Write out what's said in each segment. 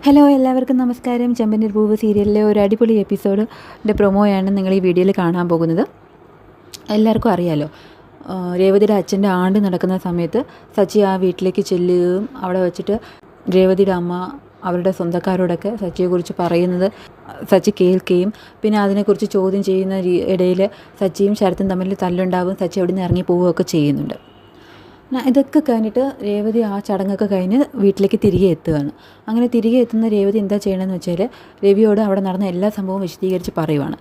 Hello, എല്ലാവർക്കും നമസ്കാരം. ചെമ്പനീർ പൂവ് സീരിയലിലെ ഒരു അടിപൊളി എപ്പിസോഡിൻ്റെ പ്രൊമോയാണ് നിങ്ങൾ ഈ വീഡിയോയിൽ കാണാൻ പോകുന്നത്. എല്ലാവർക്കും അറിയാമല്ലോ, രേവതിയുടെ അച്ഛൻ്റെ ആണ്ട് നടക്കുന്ന സമയത്ത് സച്ചി ആ വീട്ടിലേക്ക് ചെല്ലുകയും അവിടെ വെച്ചിട്ട് രേവതിയുടെ അമ്മ അവരുടെ സ്വന്തക്കാരോടൊക്കെ സച്ചിയെക്കുറിച്ച് പറയുന്നത് സച്ചി കേൾക്കുകയും പിന്നെ അതിനെക്കുറിച്ച് ചോദ്യം ചെയ്യുന്ന ഇടയിൽ സച്ചിയും ശരത്തും തമ്മിൽ തല്ലുണ്ടാവും, സച്ചി അവിടെ നിന്ന് ഇറങ്ങി പോവുകയൊക്കെ ചെയ്യുന്നുണ്ട്. ഇതൊക്കെ കഴിഞ്ഞിട്ട് രേവതി ആ ചടങ്ങൊക്കെ കഴിഞ്ഞ് വീട്ടിലേക്ക് തിരികെ എത്തുകയാണ്. അങ്ങനെ തിരികെ എത്തുന്ന രേവതി എന്താ ചെയ്യണമെന്ന് വെച്ചാൽ രവിയോട് അവിടെ നടന്ന എല്ലാ സംഭവവും വിശദീകരിച്ച് പറയുവാണ്.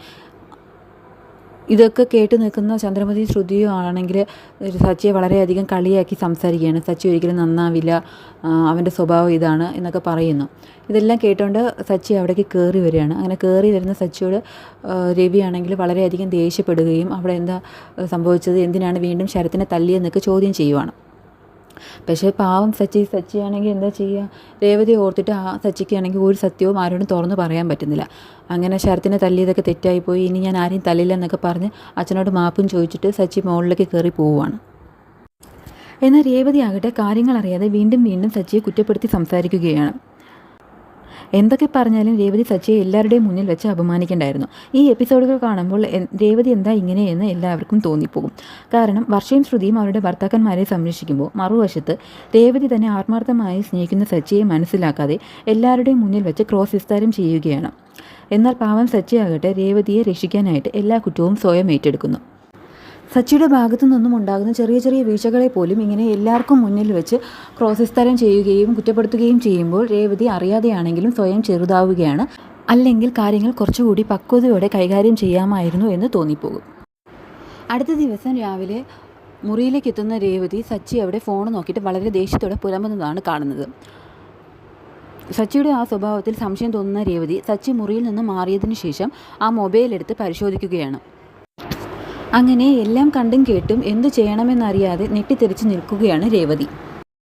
ഇതൊക്കെ കേട്ട് നിൽക്കുന്ന ചന്ദ്രമതി ശ്രുതിയും ആണെങ്കിൽ സച്ചിയെ വളരെയധികം കളിയാക്കി സംസാരിക്കുകയാണ്. സച്ചി ഒരിക്കലും നന്നാവില്ല, അവൻ്റെ സ്വഭാവം ഇതാണ് എന്നൊക്കെ പറയുന്നു. ഇതെല്ലാം കേട്ടുകൊണ്ട് സച്ചി അവിടേക്ക് കയറി വരികയാണ്. അങ്ങനെ കയറി വരുന്ന സച്ചിയോട് രവിയാണെങ്കിൽ വളരെയധികം ദേഷ്യപ്പെടുകയും അവിടെ എന്താ സംഭവിച്ചത്, എന്തിനാണ് വീണ്ടും ശരത്തിനെ തല്ലിയെന്നൊക്കെ ചോദ്യം ചെയ്യുവാണ്. പക്ഷേ പാവം സച്ചിയാണെങ്കിൽ എന്താ ചെയ്യുക, രേവതി ഓർത്തിട്ട് ആ സച്ചിക്കാണെങ്കിൽ ഒരു സത്യവും ആരോടും തുറന്ന് പറയാൻ പറ്റുന്നില്ല. അങ്ങനെ ശരത്തിനെ തല്ലിയതൊക്കെ തെറ്റായിപ്പോയി, ഇനി ഞാൻ ആരെയും തല്ലില്ല എന്നൊക്കെ പറഞ്ഞ് അച്ഛനോട് മാപ്പും ചോദിച്ചിട്ട് സച്ചി മുകളിലേക്ക് കയറി പോവുകയാണ്. എന്നാൽ രേവതി ആകട്ടെ കാര്യങ്ങൾ അറിയാതെ വീണ്ടും സച്ചിയെ കുറ്റപ്പെടുത്തി സംസാരിക്കുകയാണ്. എന്തൊക്കെ പറഞ്ഞാലും രേവതി സച്ചിയെ എല്ലാവരുടെയും മുന്നിൽ വെച്ച് അപമാനിക്കേണ്ടായിരുന്നു. ഈ എപ്പിസോഡുകൾ കാണുമ്പോൾ രേവതി എന്താ ഇങ്ങനെയെന്ന് എല്ലാവർക്കും തോന്നിപ്പോകും. കാരണം വർഷയും ശ്രുതിയും അവരുടെ ഭർത്താക്കന്മാരെ സംരക്ഷിക്കുമ്പോൾ മറുവശത്ത് രേവതി തന്നെ ആത്മാർത്ഥമായി സ്നേഹിക്കുന്ന സച്ചിയെ മനസ്സിലാക്കാതെ എല്ലാവരുടെയും മുന്നിൽ വെച്ച് ക്രോസ് വിസ്താരം ചെയ്യുകയാണ്. എന്നാൽ പാവം സച്ചിയാകട്ടെ രേവതിയെ രക്ഷിക്കാനായിട്ട് എല്ലാ കുറ്റവും സ്വയം ഏറ്റെടുക്കുന്നു. സച്ചിയുടെ ഭാഗത്തു നിന്നും ഉണ്ടാകുന്ന ചെറിയ ചെറിയ വീഴ്ചകളെ പോലും ഇങ്ങനെ എല്ലാവർക്കും മുന്നിൽ വെച്ച് ക്രോസ് വിസ്താരം ചെയ്യുകയും കുറ്റപ്പെടുത്തുകയും ചെയ്യുമ്പോൾ രേവതി അറിയാതെയാണെങ്കിലും സ്വയം ചെറുതാവുകയാണ്. അല്ലെങ്കിൽ കാര്യങ്ങൾ കുറച്ചുകൂടി പക്വതയോടെ കൈകാര്യം ചെയ്യാമായിരുന്നു എന്ന് തോന്നിപ്പോകും. അടുത്ത ദിവസം രാവിലെ മുറിയിലേക്ക് എത്തുന്ന രേവതി സച്ചി അവിടെ ഫോൺ നോക്കിയിട്ട് വളരെ ദേഷ്യത്തോടെ പുലമ്പുന്നതാണ് കാണുന്നത്. സച്ചിയുടെ ആ സ്വഭാവത്തിൽ സംശയം തോന്നുന്ന രേവതി സച്ചി മുറിയിൽ നിന്ന് മാറിയതിനു ശേഷം ആ മൊബൈൽ എടുത്ത് പരിശോധിക്കുകയാണ്. അങ്ങനെ എല്ലാം കണ്ടും കേട്ടും എന്തു ചെയ്യണമെന്നറിയാതെ ഞെട്ടിത്തെറിച്ച് നിൽക്കുകയാണ് രേവതി.